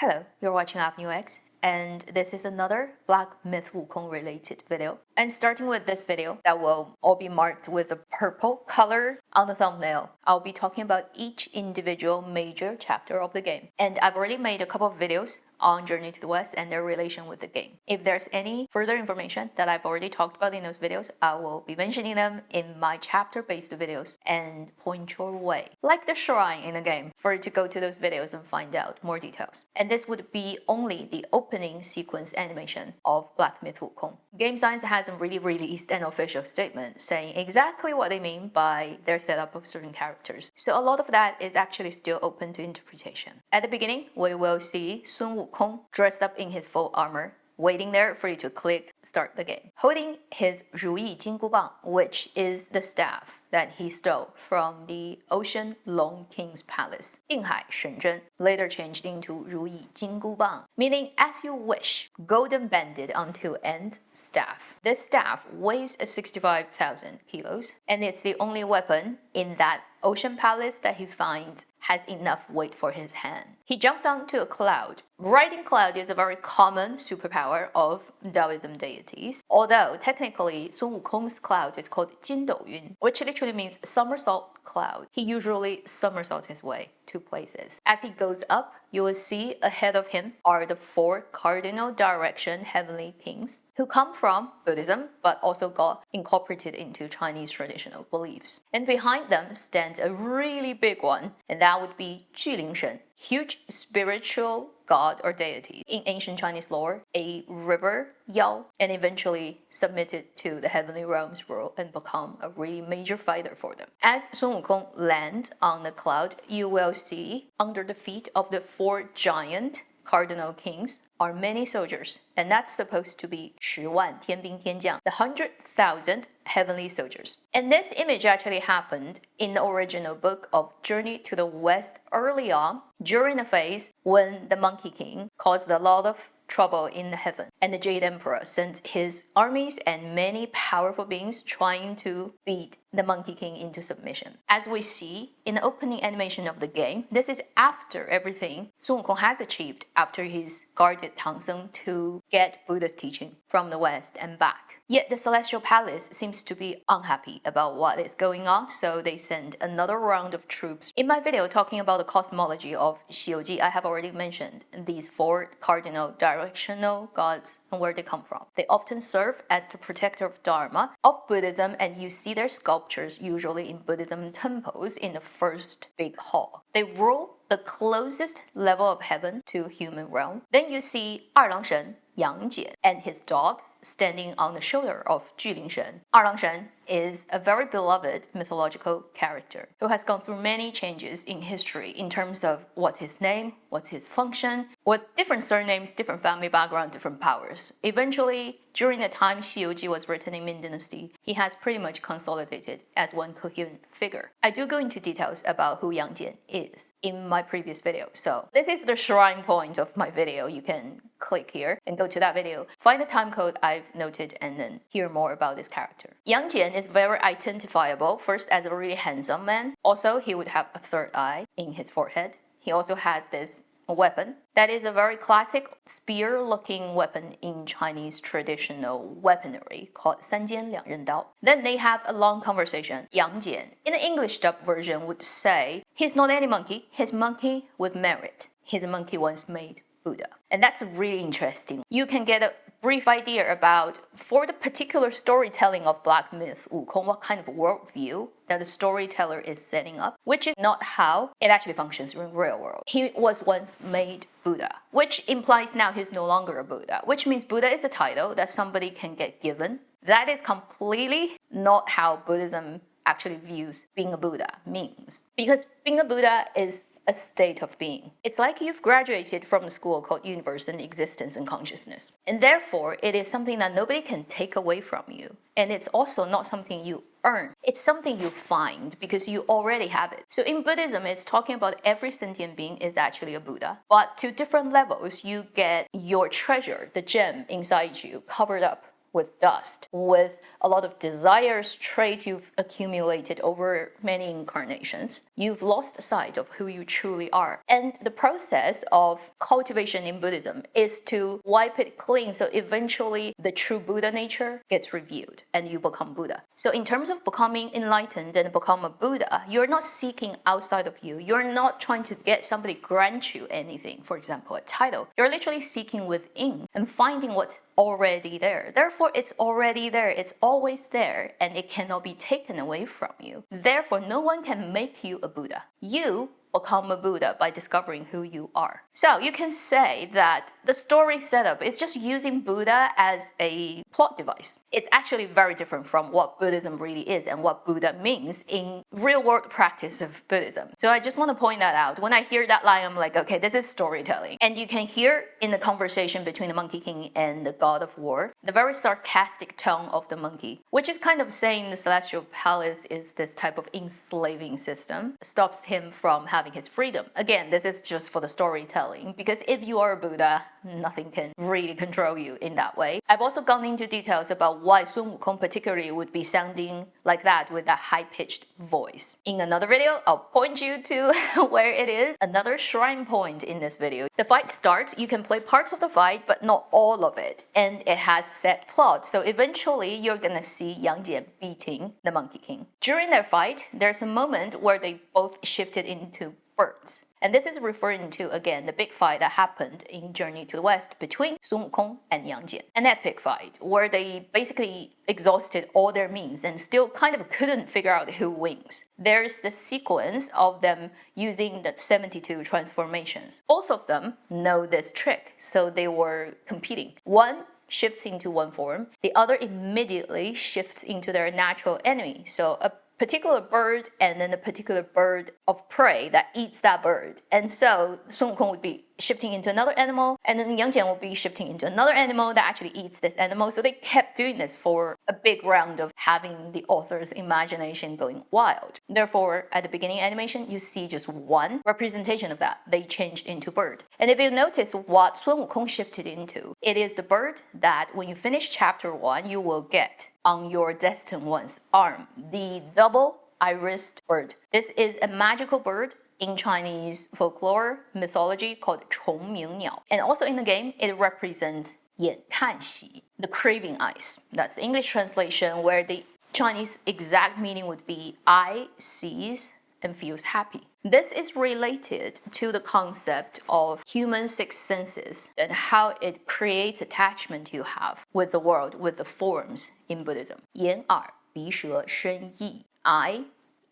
Hello, you're watching Avenue X, and this is another Black Myth Wukong related video. And starting with this video, that will all be marked with a purple color on the thumbnail. I'll be talking about each individual major chapter of the game. And I've already made a couple of videos on Journey to the West and their relation with the game. If there's any further information that I've already talked about in those videos, I will be mentioning them in my chapter-based videos and point your way, like the shrine in the game, for you to go to those videos and find out more details. And this would be only the opening sequence animation of Black Myth Wukong. Game Science hasn't really released an official statement saying exactly what they mean by their setup of certain characters. So a lot of that is actually still open to interpretation. At the beginning, we will see Sun Wukong dressed up in his full armor, waiting there for you to click start the game, holding his 如意金箍棒, which is the staff that he stole from the Ocean Long King's palace, 定海神针, later changed into 如意金箍棒, meaning as you wish, golden banded until end staff. This staff weighs 65,000 kilos, and it's the only weapon in that ocean palace that he finds has enough weight for his hand. He jumps onto a cloud. Riding cloud is a very common superpower of Taoism deities, although technically Sun Wukong's cloud is called 筋斗云, which literally means somersault cloud. He usually somersaults his way to places. As he goes up, you will see ahead of him are the 4 cardinal direction heavenly kings who come from Buddhism but also got incorporated into Chinese traditional beliefs. And behind them stands a really big one, and that would be 巨灵神, huge spiritual god or deity. In ancient Chinese lore, a river Yao, and eventually submitted to the heavenly realms rule and become a really major fighter for them. As Sun Wukong lands on the cloud, you will see under the feet of the 4 giant cardinal kings are many soldiers, and that's supposed to be 10万天兵天将, the 100,000 heavenly soldiers. And this image actually happened in the original book of Journey to the West early on, during the phase when the Monkey King caused a lot of trouble in heaven, and the Jade Emperor sent his armies and many powerful beings trying to beat the Monkey King into submission. As we see in the opening animation of the game, this is after everything Sun Wukong has achieved after he's guarded Tang Seng to get Buddha's teaching from the West and back. Yet the Celestial Palace seems to be unhappy about what is going on, so they send another round of troops. In my video talking about the cosmology of 西游记, I have already mentioned these 4 cardinal directional gods and where they come from. They often serve as the protector of Dharma, of Buddhism, and you see their sculptures usually in Buddhism temples in the first big hall. They rule the closest level of heaven to human realm. Then you see 二郎神 Yang Jian and his dog standing on the shoulder of 巨灵神. 二郎神 is a very beloved mythological character who has gone through many changes in history in terms of what's his name, what's his function, with different surnames, different family background, different powers. Eventually, during the time 西游记 was written in Ming Dynasty, he has pretty much consolidated as one coherent figure. I do go into details about who Yang Jian is in my previous video, so this is the shrine point of my video. You can click here and go to that video, find the time code I've noted, and then hear more about this character. Yang Jian is very identifiable, first as a really handsome man. Also, he would have a 3rd eye in his forehead. He also has this weapon that is a very classic spear-looking weapon in Chinese traditional weaponry called 三尖两刃刀. Then they have a long conversation. Yang Jian, in the English dub version, would say, he's not any monkey, he's monkey with merit. He's a monkey once made Buddha. And that's really interesting. You can get a brief idea about, for the particular storytelling of Black Myth Wukong, what kind of worldview that the storyteller is setting up, which is not how it actually functions in the real world. He was once made Buddha, which implies now he's no longer a Buddha, which means Buddha is a title that somebody can get given. That is completely not how Buddhism actually views being a Buddha means. Because being a Buddha is a state of being. It's like you've graduated from the school called Universe and Existence and Consciousness. And therefore, it is something that nobody can take away from you. And it's also not something you earn. It's something you find because you already have it. So in Buddhism, it's talking about every sentient being is actually a Buddha. But to different levels, you get your treasure, the gem inside you, covered up with dust, with a lot of desires, traits you've accumulated over many incarnations. You've lost sight of who you truly are. And the process of cultivation in Buddhism is to wipe it clean, so eventually the true Buddha nature gets revealed and you become Buddha. So in terms of becoming enlightened and become a Buddha, you're not seeking outside of you. You're not trying to get somebody grant you anything, for example, a title. You're literally seeking within and finding what's already there. Therefore, it's already there. It's always there, and it cannot be taken away from you. Therefore, no one can make you a Buddha. You become a Buddha by discovering who you are. So you can say that the story setup is just using Buddha as a plot device. It's actually very different from what Buddhism really is and what Buddha means in real-world practice of Buddhism. So I just want to point that out. When I hear that line, I'm like, okay, this is storytelling. And you can hear in the conversation between the Monkey King and the God of War, the very sarcastic tone of the monkey, which is kind of saying the Celestial Palace is this type of enslaving system, stops him from having his freedom. Again, this is just for the storytelling, because if you are a Buddha, nothing can really control you in that way. I've also gone into details about why Sun Wukong particularly would be sounding like that with that high-pitched voice. In another video, I'll point you to where it is, another shrine point in this video. The fight starts, you can play parts of the fight, but not all of it, and it has set plot, so eventually you're gonna see Yang Jian beating the Monkey King. During their fight, there's a moment where they both shifted into birds. And this is referring to, again, the big fight that happened in Journey to the West between Sun Wukong and Yang Jian. An epic fight where they basically exhausted all their means and still kind of couldn't figure out who wins. There's the sequence of them using the 72 transformations. Both of them know this trick, so they were competing. One shifts into one form, the other immediately shifts into their natural enemy. So a particular bird and then a particular bird of prey that eats that bird. And so Sun Wukong would be shifting into another animal, and then Yang Jian will be shifting into another animal that actually eats this animal. So they kept doing this for a big round of having the author's imagination going wild. Therefore, at the beginning animation, you see just one representation of that. They changed into bird. And if you notice what Sun Wukong shifted into, it is the bird that when you finish chapter 1, you will get on your Destined One's arm, the double irised bird. This is a magical bird in Chinese folklore mythology called 虫鸣鸟. And also in the game, it represents 眼看喜, the craving eyes. That's the English translation, where the Chinese exact meaning would be eye sees and feels happy. This is related to the concept of human six senses and how it creates attachment you have with the world, with the forms in Buddhism. 眼耳鼻舌身意, eye,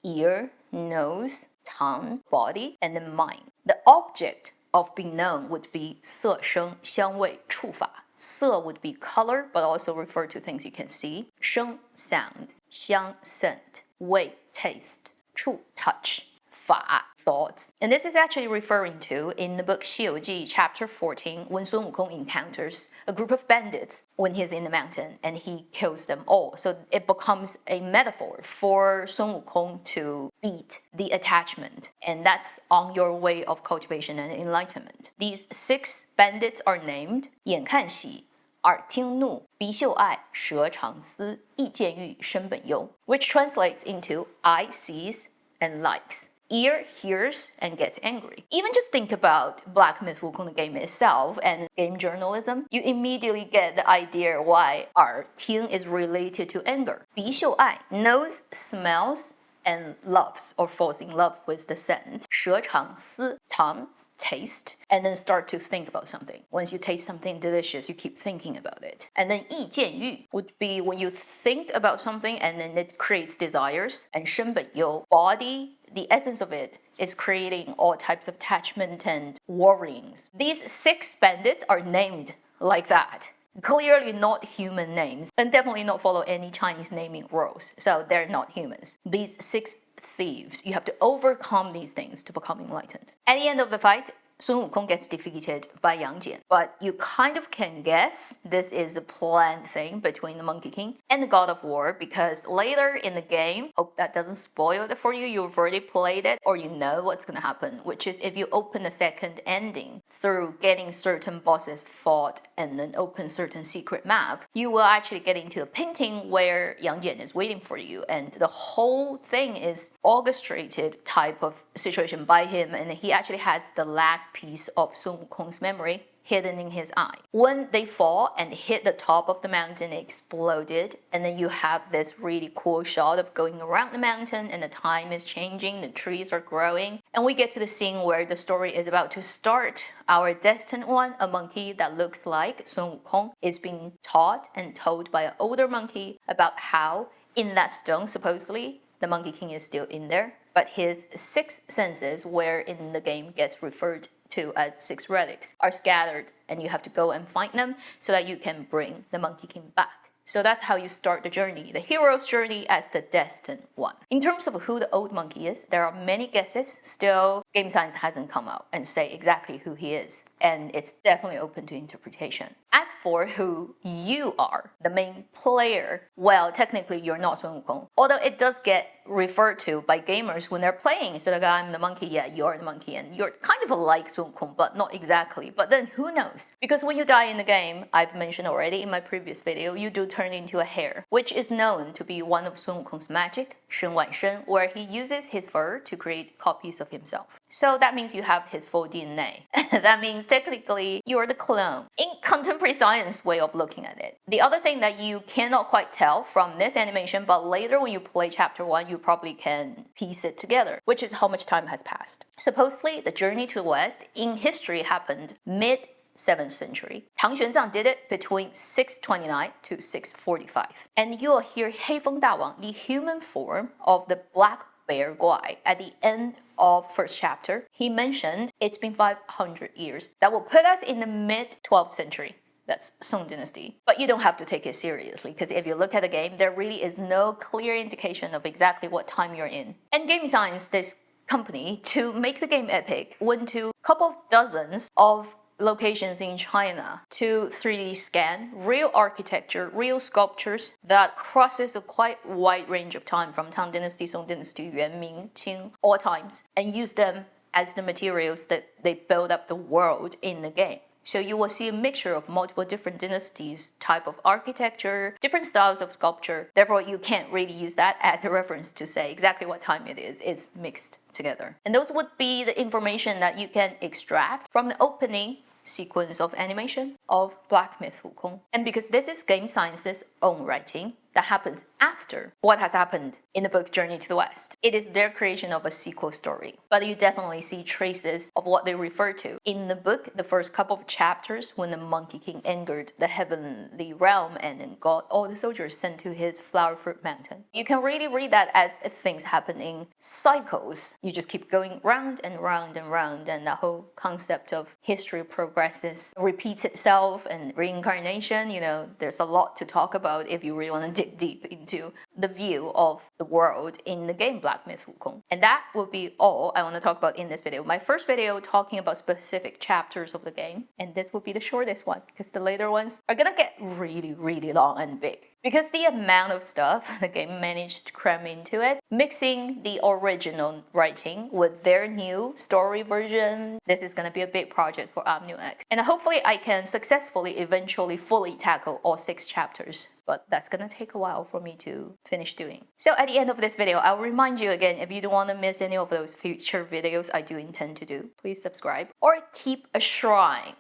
ear, nose, tongue, body, and then mind. The object of being known would be 色声香味触法. 色 would be color, but also refer to things you can see. 声 sound, 香 scent, 味 taste, 触 touch, 法 thoughts. And this is actually referring to in the book 西游记 chapter 14 when Sun Wukong encounters a group of bandits when he's in the mountain and he kills them all. So it becomes a metaphor for Sun Wukong to beat the attachment, and that's on your way of cultivation and enlightenment. These 6 bandits are named 眼看喜, 耳听怒, 鼻嗅爱, 舌尝思, 意见欲, 身本忧, which translates into eye sees and likes. Ear hears and gets angry. Even just think about Black Myth Wukong, the game itself, and game journalism, you immediately get the idea why 耳听 is related to anger. 鼻嗅爱, nose smells and loves or falls in love with the scent. 舌尝思, tongue taste, and then start to think about something. Once you taste something delicious, you keep thinking about it. And then 意见欲 would be when you think about something and then it creates desires. And 身本忧, body, the essence of it is creating all types of attachment and worryings. These 6 bandits are named like that. Clearly not human names, and definitely not follow any Chinese naming rules. So they're not humans. These 6 thieves, you have to overcome these things to become enlightened. At the end of the fight, Sun Wukong gets defeated by Yang Jian. But you kind of can guess this is a planned thing between the Monkey King and the God of War, because later in the game, hope that doesn't spoil it for you, you've already played it or you know what's gonna happen, which is if you open the second ending through getting certain bosses fought and then open certain secret map, you will actually get into a painting where Yang Jian is waiting for you, and the whole thing is orchestrated type of situation by him, and he actually has the last piece of Sun Wukong's memory hidden in his eye. When they fall and hit the top of the mountain, it exploded, and then you have this really cool shot of going around the mountain, and the time is changing, the trees are growing, and we get to the scene where the story is about to start. Our Destined One, a monkey that looks like Sun Wukong, is being taught and told by an older monkey about how in that stone, supposedly, the Monkey King is still in there, but his 6 senses, where in the game gets referred to as 6 relics, are scattered, and you have to go and find them so that you can bring the Monkey King back. So that's how you start the journey, the hero's journey as the Destined One. In terms of who the old monkey is, there are many guesses. Still, game science hasn't come out and say exactly who he is, and it's definitely open to interpretation. As for who you are, the main player, well, technically you're not Sun Wukong, although it does get referred to by gamers when they're playing. So like, I'm the monkey, yeah, you're the monkey, and you're kind of like Sun Wukong, but not exactly. But then who knows? Because when you die in the game, I've mentioned already in my previous video, you do turn into a hare, which is known to be one of Sun Wukong's magic, Shen Wan Shen, where he uses his fur to create copies of himself. So that means you have his full DNA. That means technically you're the clone, in contemporary science way of looking at it. The other thing that you cannot quite tell from this animation, but later when you play chapter 1, you probably can piece it together, which is how much time has passed. Supposedly, the journey to the west in history happened mid 7th century. Tang Xuanzang did it between 629 to 645. And you'll hear Heifeng Dawang, the human form of the black bear guai, at the end of first chapter. He mentioned it's been 500 years. That will put us in the mid 12th century. That's Song Dynasty. But you don't have to take it seriously, because if you look at the game, there really is no clear indication of exactly what time you're in. And Game Science, this company, to make the game epic, went to a couple of dozens of locations in China to 3D scan real architecture, real sculptures that crosses a quite wide range of time from Tang Dynasty, Song Dynasty, Yuan, Ming, Qing, all times, and use them as the materials that they build up the world in the game. So you will see a mixture of multiple different dynasties, type of architecture, different styles of sculpture. Therefore, you can't really use that as a reference to say exactly what time it is. It's mixed together. And those would be the information that you can extract from the opening sequence of animation of Black Myth Wukong. And because this is Game Science's own writing, that happens after what has happened in the book Journey to the West. It is their creation of a sequel story, but you definitely see traces of what they refer to. In the book, the first couple of chapters, when the Monkey King angered the heavenly realm and then got all the soldiers sent to his flower fruit mountain, you can really read that as things happen in cycles. You just keep going round and round and round, and the whole concept of history progresses, repeats itself, and reincarnation. You know, there's a lot to talk about if you really want to dig deep into the view of the world in the game Black Myth Wukong. And that will be all I want to talk about in this video. My first video talking about specific chapters of the game, and this will be the shortest one because the later ones are gonna get really, really long and big. Because the amount of stuff the game managed to cram into it, mixing the original writing with their new story version, this is going to be a big project for AmNewX. And hopefully I can successfully, eventually, fully tackle all 6 chapters. But that's going to take a while for me to finish doing. So at the end of this video, I'll remind you again, if you don't want to miss any of those future videos I do intend to do, please subscribe. Or keep a shrine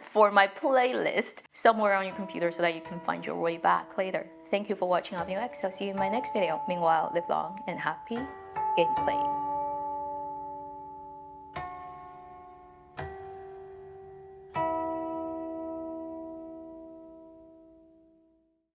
for my playlist somewhere on your computer so that you can find your way back later. Thank you for watching AmNewX. I'll see you in my next video. Meanwhile, live long and happy gameplay.